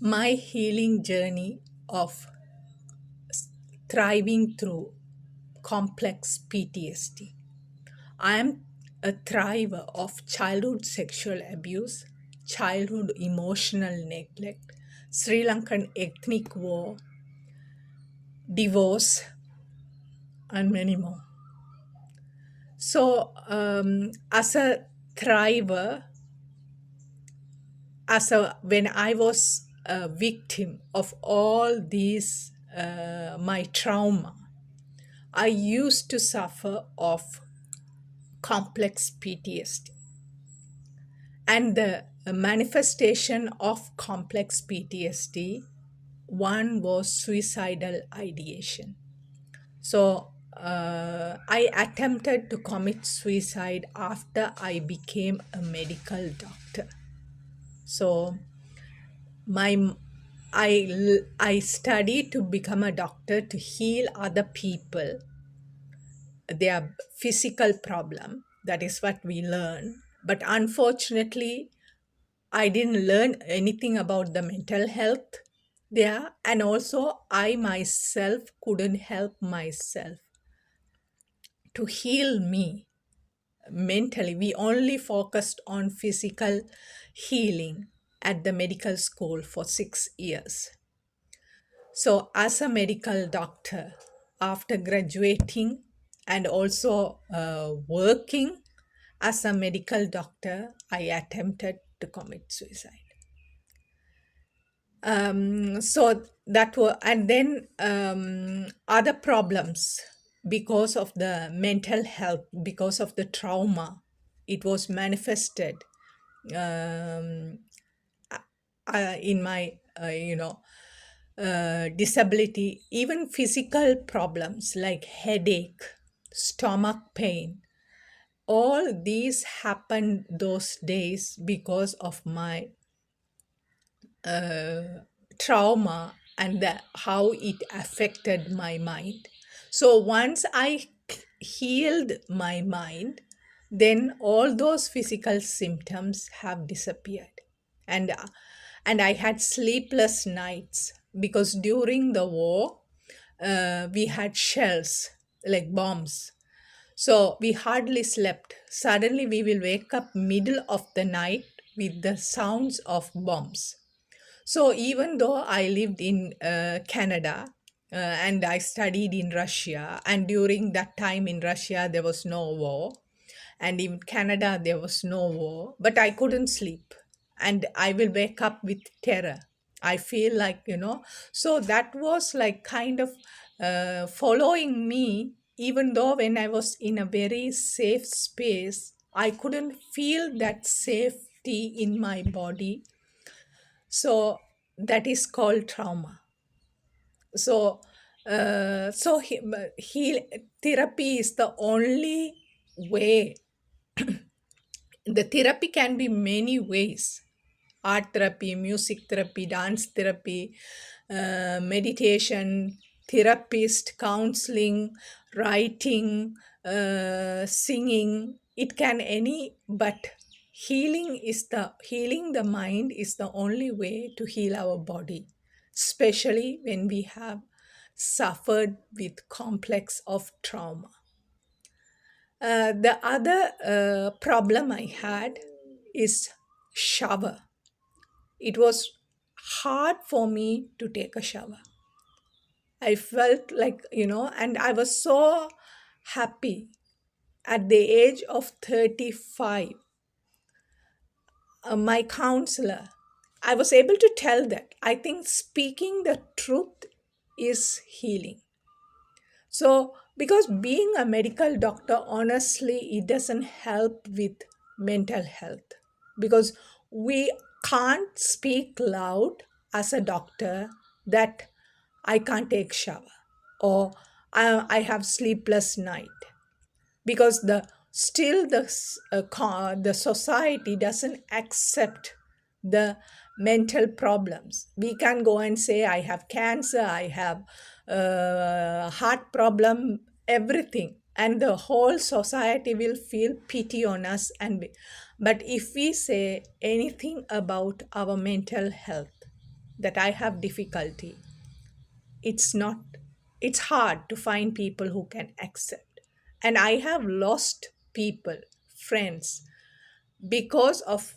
My healing journey of thriving through complex PTSD. I am a thriver of childhood sexual abuse, childhood emotional neglect, Sri Lankan ethnic war, divorce, and many more. So, as a thriver, when I was a victim of all these, my trauma, I used to suffer of complex PTSD. And the manifestation of complex PTSD, one was suicidal ideation. So I attempted to commit suicide after I became a medical doctor. So my I studied to become a doctor to heal other people their physical problem. That is what we learn. But unfortunately, I didn't learn anything about the mental health there. And also, I myself couldn't help myself to heal me mentally. We only focused on physical healing at the medical school for 6 years. So, as a medical doctor, after graduating and also working as a medical doctor, I attempted to commit suicide. So that was, and then other problems because of the mental health, because of the trauma, it was manifested um, in my, disability, even physical problems like headache, stomach pain. All these happened those days because of my trauma and how it affected my mind. So once I healed my mind, then all those physical symptoms have disappeared. And I had sleepless nights because during the war, we had shells like bombs, so we hardly slept. Suddenly we will wake up middle of the night with the sounds of bombs. So even though I lived in Canada and I studied in Russia, and during that time in Russia there was no war, and in Canada there was no war, but I couldn't sleep, and I will wake up with terror. I feel like, so that was like kind of following me, even though when I was in a very safe space, I couldn't feel that safety in my body. So that is called trauma. So therapy is the only way. The therapy can be many ways: art therapy, music therapy, dance therapy, meditation, therapist, counseling, writing, singing. It can any, but healing the mind is the only way to heal our body, especially when we have suffered with complex of trauma. The other problem I had is shower. It was hard for me to take a shower. I felt like, and I was so happy at the age of 35. My counselor, I was able to tell that I think speaking the truth is healing. So, because being a medical doctor, honestly, it doesn't help with mental health because we can't speak loud as a doctor that I can't take shower or I have sleepless night, because the society doesn't accept the mental problems. We can go and say I have cancer, I have heart problem, everything, and the whole society will feel pity on us. But if we say anything about our mental health, that I have difficulty, it's not, it's hard to find people who can accept. And I have lost people, friends, because of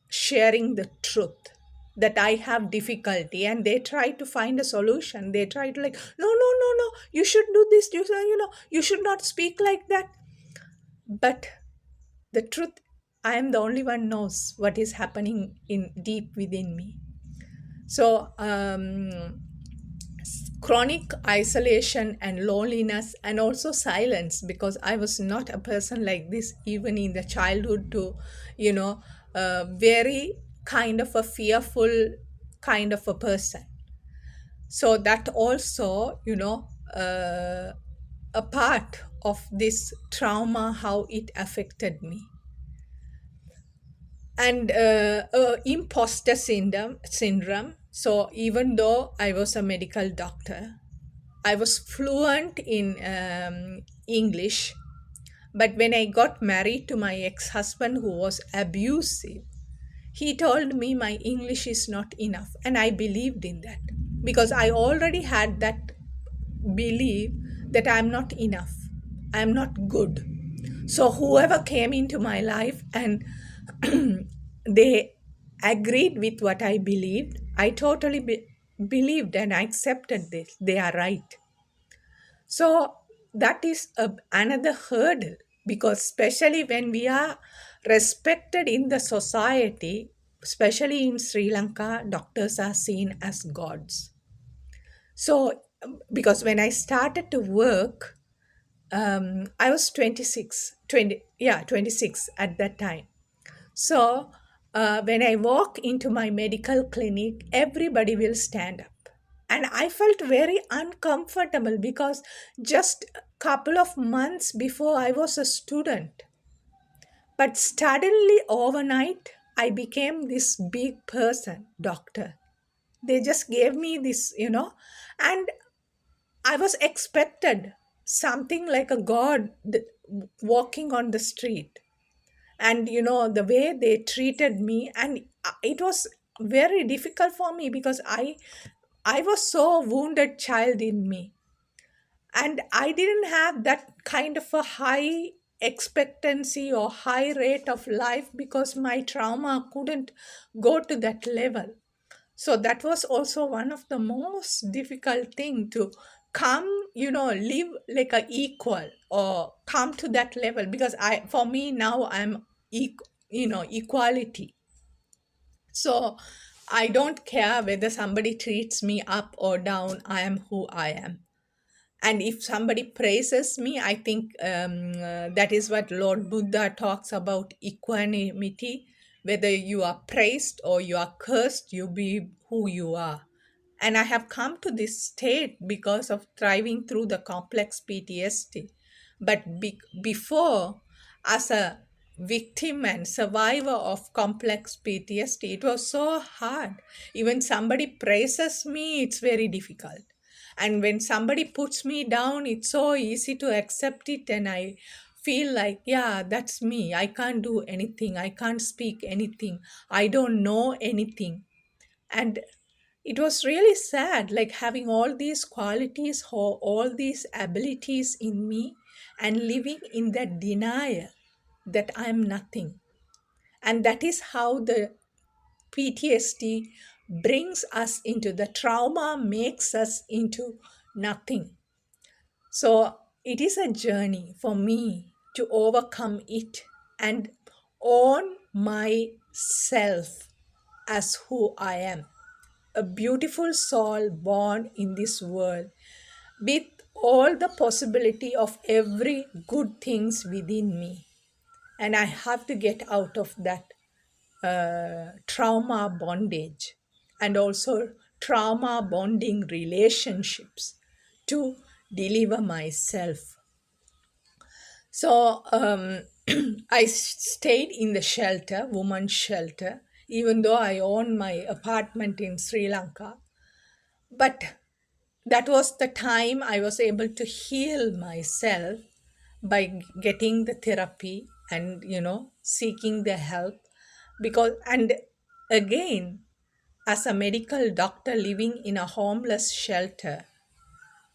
sharing the truth, that I have difficulty, and they try to find a solution. They try to like, no, no, no, no, you should do this, you should not speak like that. But the truth, I am the only one knows what is happening in deep within me. So chronic isolation and loneliness, and also silence, because I was not a person like this even in the childhood, to you know very kind of a fearful kind of a person. So that also, a part of this trauma, how it affected me. And imposter syndrome. So even though I was a medical doctor, I was fluent in English, but when I got married to my ex-husband who was abusive, he told me my English is not enough, and I believed in that, because I already had that belief that I'm not enough, I'm not good. So whoever came into my life and they agreed with what I believed, I totally believed and I accepted this. They are right. So that is another hurdle, because especially when we are respected in the society, especially in Sri Lanka, doctors are seen as gods. So because when I started to work, I was 26, 20, yeah, 26 at that time. So when I walk into my medical clinic, everybody will stand up. And I felt very uncomfortable, because just a couple of months before I was a student. But suddenly overnight, I became this big person, doctor. They just gave me this, and I was expected something like a god walking on the street. And the way they treated me, and it was very difficult for me, because I was so wounded child in me, and I didn't have that kind of a high expectancy or high rate of life, because my trauma couldn't go to that level. So that was also one of the most difficult thing, to come, live like a equal, or come to that level, because for me now I'm equality. So I don't care whether somebody treats me up or down, I am who I am. And if somebody praises me, I think that is what Lord Buddha talks about, equanimity. Whether you are praised or you are cursed, you be who you are. And I have come to this state because of thriving through the complex PTSD. But before, as a victim and survivor of complex PTSD, it was so hard. Even somebody praises me, it's very difficult. And when somebody puts me down, it's so easy to accept it. And I feel like, yeah, that's me. I can't do anything. I can't speak anything. I don't know anything. And it was really sad, like having all these qualities or all these abilities in me, and living in that denial that I'm nothing. And that is how the PTSD brings us into the trauma, makes us into nothing. So it is a journey for me to overcome it and own myself as who I am. A beautiful soul born in this world with all the possibility of every good things within me. And I have to get out of that trauma bondage, and also trauma bonding relationships, to deliver myself. So I stayed in the shelter, woman's shelter, even though I own my apartment in Sri Lanka. But that was the time I was able to heal myself by getting the therapy and seeking the help. Because, and again, as a medical doctor living in a homeless shelter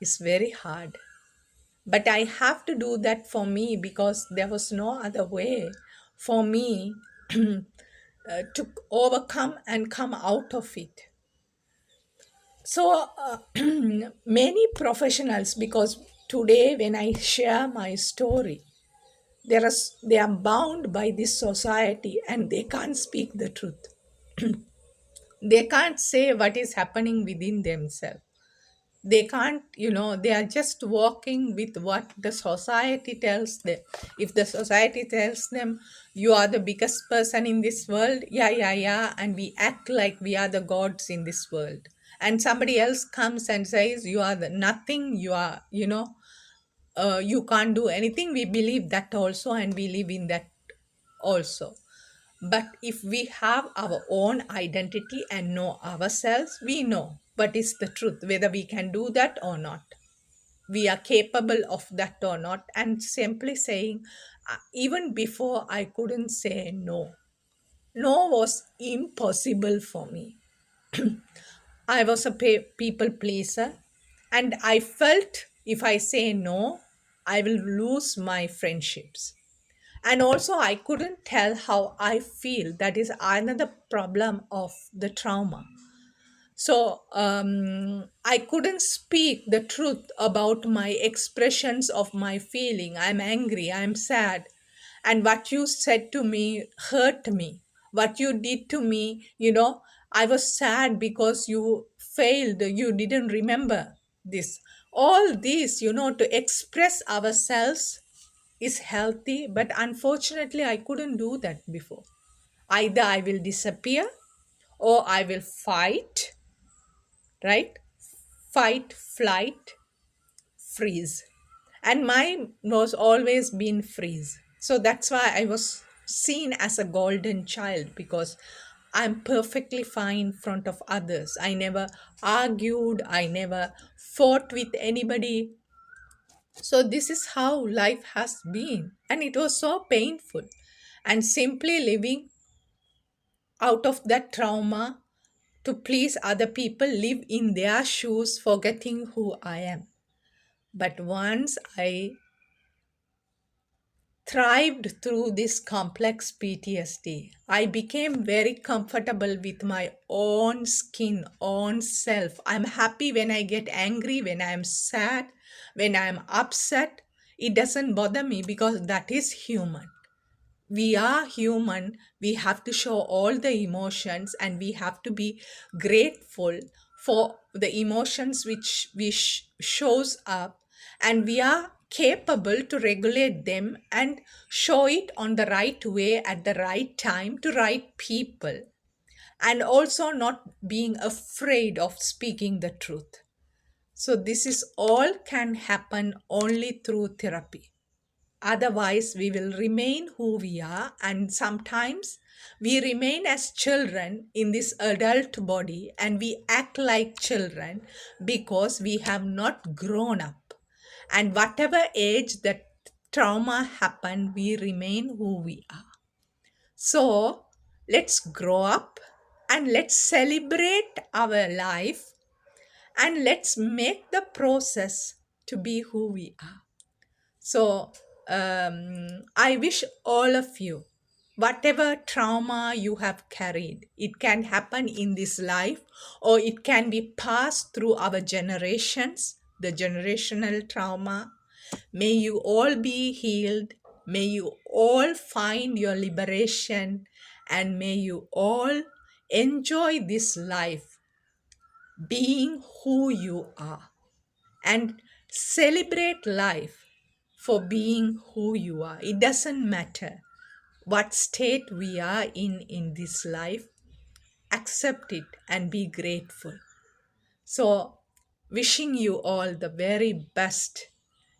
is very hard. But I have to do that for me because there was no other way for me to overcome and come out of it. So many professionals, because today when I share my story, they are bound by this society and they can't speak the truth. They can't say what is happening within themselves. They can't, they are just walking with what the society tells them. If the society tells them you are the biggest person in this world, yeah, yeah, yeah, and we act like we are the gods in this world, and somebody else comes and says you are the nothing, you are, you can't do anything, we believe that also and we live in that also. But if we have our own identity and know ourselves, we know what is the truth, whether we can do that or not. We are capable of that or not. And simply saying, even before I couldn't say no. No was impossible for me. I was a people pleaser, and I felt if I say no, I will lose my friendships. And also I couldn't tell how I feel. That is another problem of the trauma. So I couldn't speak the truth about my expressions of my feeling. I'm angry, I'm sad, and what you said to me hurt me. What you did to me, I was sad because you failed, you didn't remember this. All this, to express ourselves is healthy, but unfortunately I couldn't do that before. Either I will disappear or I will fight, right? Fight, flight, freeze. And mine was always been freeze. So that's why I was seen as a golden child, because I'm perfectly fine in front of others. I never argued, I never fought with anybody. So this is how life has been, and it was so painful. And simply living out of that trauma to please other people, live in their shoes, forgetting who I am. But once I thrived through this complex PTSD, I became very comfortable with my own skin, own self. I'm happy when I get angry, when I'm sad, when I'm upset. It doesn't bother me because that is human. We are human. We have to show all the emotions and we have to be grateful for the emotions which shows up, and we are capable to regulate them and show it on the right way at the right time to right people, and also not being afraid of speaking the truth. So this is all can happen only through therapy. Otherwise, we will remain who we are, and sometimes we remain as children in this adult body and we act like children because we have not grown up. And whatever age that trauma happened, we remain who we are. So let's grow up and let's celebrate our life and let's make the process to be who we are. So I wish all of you, whatever trauma you have carried, it can happen in this life or it can be passed through our generations, the generational trauma. May you all be healed. May you all find your liberation, and may you all enjoy this life being who you are, and celebrate life for being who you are. It doesn't matter what state we are in this life. Accept it and be grateful. So, wishing you all the very best,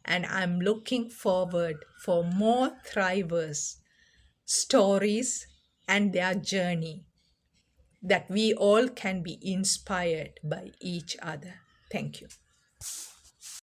and I'm looking forward for more thrivers stories and their journey, that we all can be inspired by each other. Thank you.